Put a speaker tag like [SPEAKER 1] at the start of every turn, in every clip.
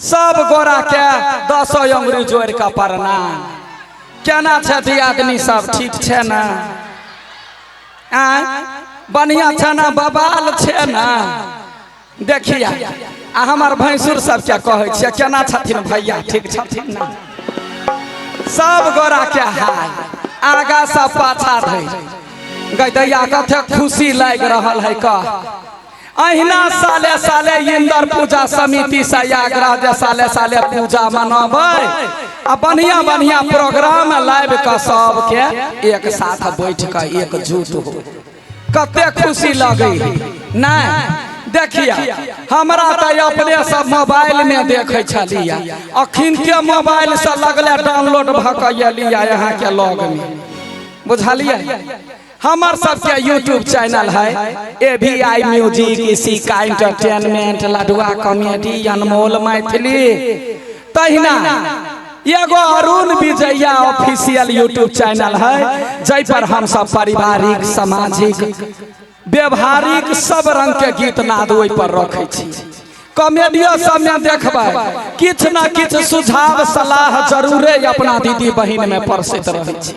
[SPEAKER 1] सब गोरा के 10 अंगुरी जोड़ का प्रणाम। केना छथि आदमी सब, ठीक छे ना? बढ़िया छे ना? बबाल छे ना? देखिए आ हमार भैंसुर सब क्या कहे छे, केना छथिन भैया, ठीक छथिन ना? सब गोरा के हाल आगा सब पाछा धै गैया कथे खुशी लाग रहल है। अहिना साले साले इंद्र पूजा समिति से आग्रह जे साले साले पूजा मनाबै आ बढ़िया बढ़िया प्रोग्राम लाइव का सब के एक साथ बैठ के एकजुट हो, कते खुशी लगे ना? देखिए हमरा तो अपने सब मोबाइल में देखे छलिया, अखिन के मोबाइल से लगले डाउनलोड भकलिया यहाँ के लॉग में, बुझलिए? हमार सबके यूट्यूब चैनल है AVI म्यूजिक, इसी का एंटरटेनमेंट, लडुआ कॉमेडी, अनमोल मैथिली। तहिना एगो Arun Vijaya official YouTube channel है, जै पर हम सब पारिवारिक, सामाजिक, व्यवहारिक सब रंग के गीत नाद ओइ पर रखे छी। कॉमेडियो सब में देखबै किछ ना किछ सुझाव सलाह जरूरे अपना दीदी बहिन में परसित रहे छी।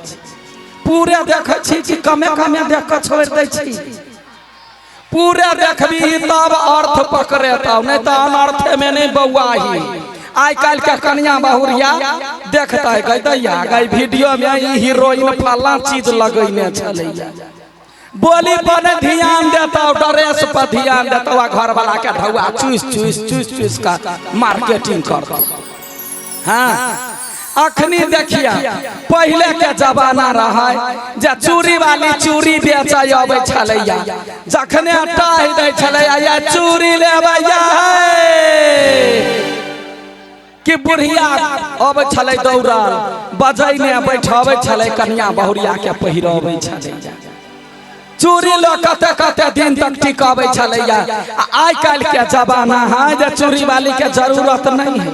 [SPEAKER 1] पूरे देखे छी कि कमे कमे देख के छोड़ दे छी? पूरे देखबी तब अर्थ पकड़े, तब नहीं तो अनर्थ में नहीं बउआही। आई काल के कन्या बहुरिया देखते गैया गई वीडियो में हीरोइन फला चीज लगैने छलैया, बोली पर ध्यान देता, ड्रेस पर ध्यान देता, घर वाला के ढौआ चूस चूस चूस चूस का मार्केटिंग करता। हाँ अखनी देखिए पहले के जमाना रहा जे चूड़ी वाली चूड़ी बेचे अबै छलैया, जखने टाहि दै छलैया या चूड़ी लेबैया कि बुढ़िया अबै छलै दौड़ल बजैने बैठबै छलै, कन्या बहुरिया के पहिरबै छलैया, चूड़ी लो कते कते दिन तक टिकाबै छलैया। आई काल के जमाना है जे चूड़ी वाली के जरूरत नहीं है,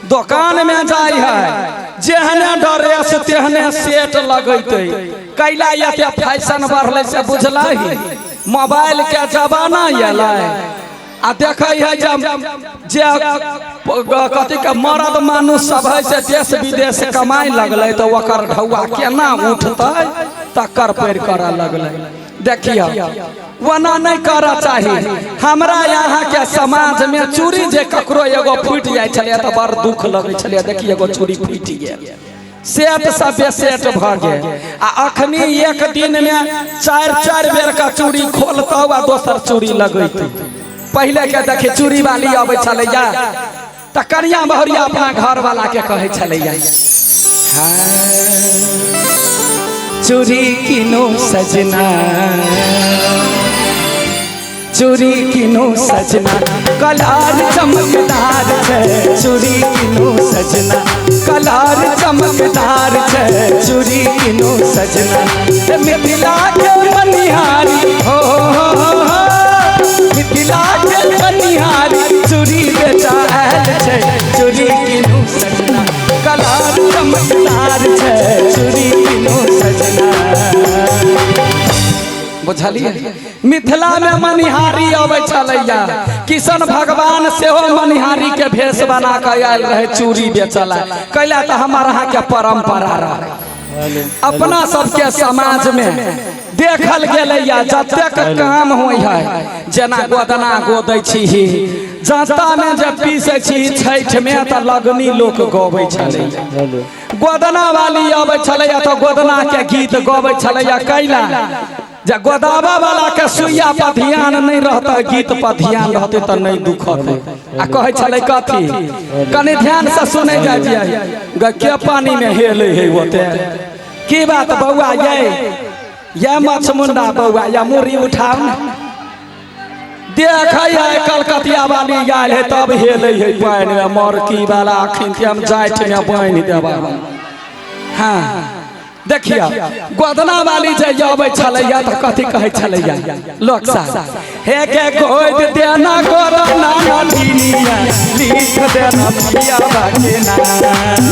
[SPEAKER 1] दुकान में जाय है जेहने ड्रेस तेहने सेट लगैते, कैला ये फैशन बढ़ले से बुझलही? मोबाइल के जमाना एलै आ देखे है जब जे कथी के मर्द मानुष सब है से देश विदेश कमाई लगले तो ओकर ढौआ केना उठतै तकर पैर करऽ लगले। देखिए वना नहीं करा चाहिए। हमरा यहाँ के समाज में चूड़ी जे ककरो एगो फूट जाए छले तो बड़ दुख लगे छले, देखिए एगो चूड़ी फूट गए, सेट सब सेट भ गए आ अखनी एक दिन में 4 बेर का चूड़ी खोलता हुआ दोसर चूड़ी लगैते। पहले के देखिए चूड़ी वाली आबै छलैया त कन्या बहुरिया अपना घर वाला के कहे छलैया, चूड़ी किनो सजना, चूड़ी किनो सजना, कलार चमकदार छे, चूड़ी किनो सजना, कलार चमकदार छे, चूड़ी किनो सजना। मिथिला के बनिहारी हो, मिथिला के बनिहारी चूड़ी बेचा आयल छे, चूड़ी किनो सजना, कलार चमकदार छे, चूड़ी किनो सजना। बुझलिए? मिथिला में मनिहारी अबै छलैया, किशन भगवान से हो मनिहारी के भेष बना के आयल रहे चूड़ी बेचला, कैला तो हमारा यहाँ के परंपरा रहे। अपना सबके समाज में देखल गेलैया जतेक काम होय है, जना गोदना गोदै छी, जाता में जब पीसे छी, छठ में तो लगनी लोक गबै छलैया, गोदना वाली अबै छलैया तो गोदना के गीत गबै छलैया, कैला जे गोदावा वाला के सुइया पर ध्यान नहीं रहता, गीत पर ध्यान रहते तो नहीं दुखत आ कहे छले कथी, कने ध्यान से सुने जाइए के पानी में हेले है होते की बात बउआ ये मछ मुंडा बउआ या मुरी उठाओ ना, देखे है कलकतिया वाली आयल है तब हेले है पानी में, मरकी वाला अखिन के हम जाठ में पानी देबा। हाँ देखिए गोदना वाली जे अबै छलैया तो कथी कहे छलैया लोक साहब, हे के गोद देना गोदना नदिया, लिख देना पिया के नाम,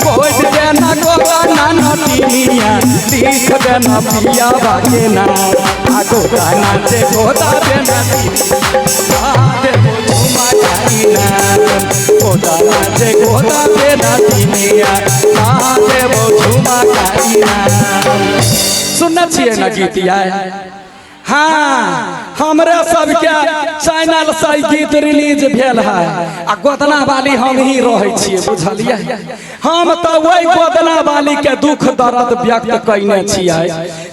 [SPEAKER 1] गोद देना गोदना नदिया, लिख देना पिया बाके ना गोदा नाचे गोदा देना देवो झुमा काई ना गोदा नाचे गोदा देना दिनिया देवो झुमा काई ना। सुनना चाहिए ना गीतिया। हाँ हमरे सबके चैनल से गीत रिलीज भेल है आ गोदना वाली हम ही रहे छिए बुझलिए। हम तो वही गोदना वाली के दुख दर्द व्यक्त कइने छिए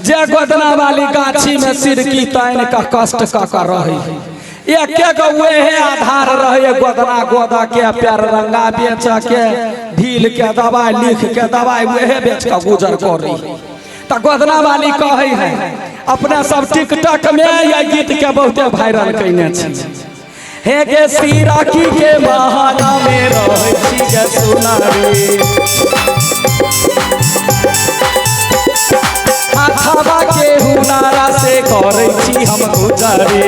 [SPEAKER 1] जे गोदना वाली गाछी में सिरकी तान का कष्ट का रहे एक गो वही आधार रहे गोदना गोदा के प्यार रंगा बेच के ढील के दवाई लिख के दवाई वही बेच के गुजर करी। तो गोदना वाली कहे है अपना सब टिकटॉक में यह गीत के बहुत वायरल कइने छी। हे गे सिराकी के बहाना में रहे छी गे सुनारी हाथवा के हुनारा से करे छी हम गुजारे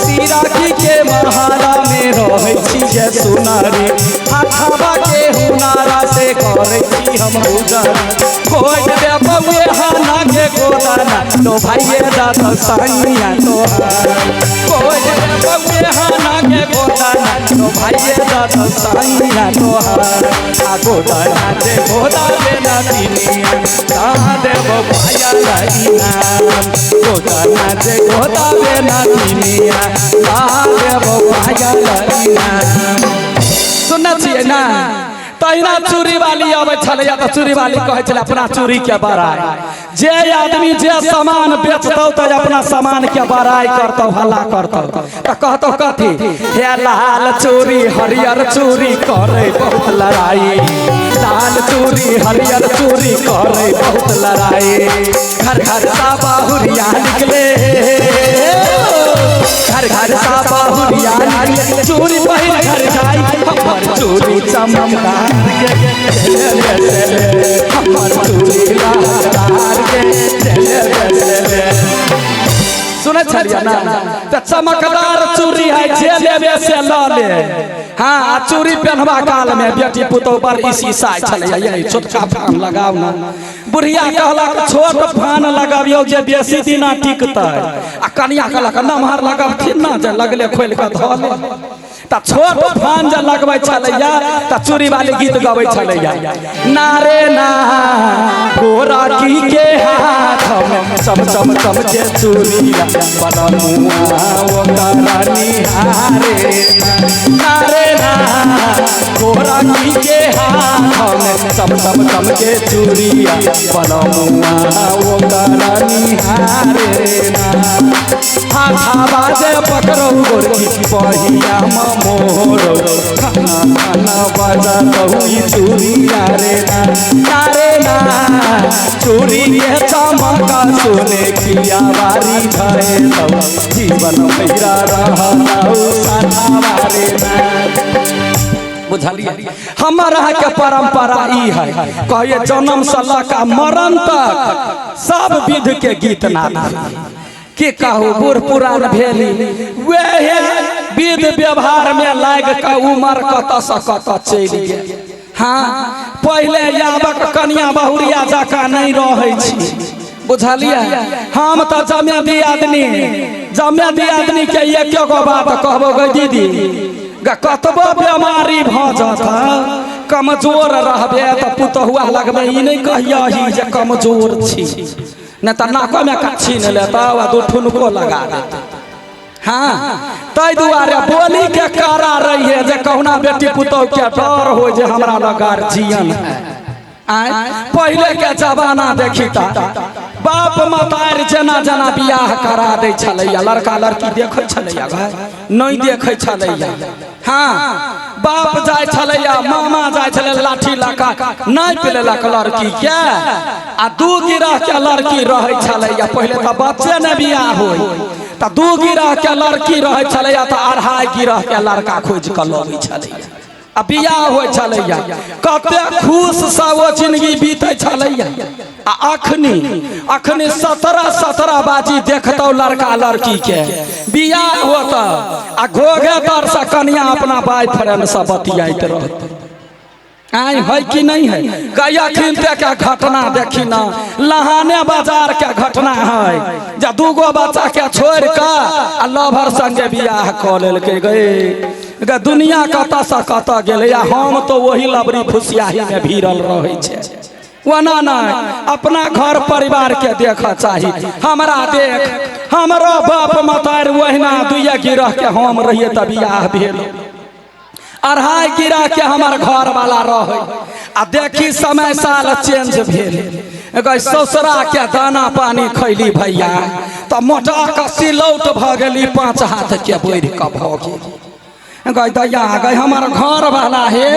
[SPEAKER 1] सिराकी के बहाना में रहे छी गे सुनारी हाथवा के हुनारा से करे छी हम गुजारे कोई दे बउए हाना के गोदाना तो भाइये जात साइया तो कोई दे बउए हाना के गोदाना तो भाइये जात साइया तो आ गोदाना दे गोदा देना दिनिया देव भाया लाइना गोदाना दे गोदा देना दिनिया देव भाया लाइना। सुनना चाहिए ना। तहिना चूड़ी वाली आवे छले या तो चूड़ी वाली कहे छले अपना चूड़ी के बड़ाई जे आदमी जे सामान बेचतो तो अपना सामान के बड़ाई करतो हल्ला करतो तो कहतो कथी हे लाल चूड़ी हरियर चूड़ी करे बहुत लड़ाई लाल चूड़ी हरियर चूड़ी करे बहुत लड़ाई घर घर सा बाहुरिया निकले घर घर सा बाहुरिया निकले चूड़ी पहिन घर जाई हमर चूड़ी चमकदार के हमर चूड़ी लालदार के सुने छलिया ना तो चमकदार चूड़ी है जे लेबे से ल ले। हाँ चूड़ी पहनवा काल में बेटी पुतो पर इसी साई छलिया यही छोटका फान लगाओ ना बुढ़िया कहला छोट फान लगाबियो जे बेसी दिना टिकतै आ कनिया कहला नमहर लगाबथिन ना जे लगले खोल के धले त छोट फान जे लगबै छलैया त चूड़ी वाली गीत गबै छलैया नारे ना गोरा की के हाथ में चम चम चम के चूड़िया बनमुआ वो करानी हारे नारे ना गोरा की के हाथ में चम चम चम के चूड़िया बनमुआ वो करानी हारे ना हाथा जे पकड़ो गोरकी पहिया मोरो खाना बजा दहुई चूड़िया रे ना चूड़ी के चमका सुने किया बारी भरे तब जीवन भैरा रहौ साथवा रे ना। बुझलिए हमारा के परंपरा ई है कहिए जन्म से लका मरण तक सब विध के गीत नाद के कहू बूढ़ पुरान भेली वह विध व्यवहार में लाग के उमर कत से कत चल गए। हाँ पहले याबक कनिया बहुरिया जका नहीं रहे छी बुझलिए। हम तो जमेदी आदमी के एक गो बात कहबो गे दीदी कतबो बीमारी भ जाता कमजोर रहबे तो पुतहुआ लगबे ई नहीं कहिया जे कमजोर छी न तो नाको में छीन लेता दू ठुनको लगा देता। हाँ तै दुआरे बोली के करा रही है जे कहुना बेटी पुतौ के डर हो जे हमरा लगार जियन है। पहले के जमाना देखी बाप मतार जना जना बियाह करा दे छलैया लड़का लड़की देखे छलैया भाई नहीं देखे छलैया। हाँ बाप जाय छलैया मामा जाय छलै लाठी लका नहीं पिलेलक लड़की के आ दू गिरह के लड़की रहे छलैया पहले तो बच्चे ने बियाह होई तो दू गिरह के लड़की रहे छलैया तो अढ़ाई गिरह के लड़का खोज के लबै छलैया आ बियाह होय छलैया कते खुश सा वो जिंदगी बीते छलैया। आ अखनी 17 बाजी देखतौ लड़का लड़की के बियाह होता आ घोघे दर से कन्या अपना बॉयफ्रेंड से बतियाइत रहत आई है कि नहीं है? गया खिलते के घटना देखी ना, लहाने बाजार के घटना है। जब दूगो बच्चा के छोड़ कर लवर संगे बियाह कर लेलके गए। दुनिया कत से कत गेले, हम तो वही लबरी फुसियाही में भीड़ल रहे छे। वना नहीं, अपना घर परिवार के देख चाहिए। हमरा देख, हमरो बाप मतार वहीना दुइया गिरह के हम रहिए तब बियाह भेल। अढ़ाई गिरा के हमार घर वाला रहे। आ देखी समय साल चेंज भेल। ससुरा के दाना पानी खैली भैया तो मोटा के सिलौट भ गेली, 5 हाथ के बोर के भ गेली। दैया गई हमार घर वाला हे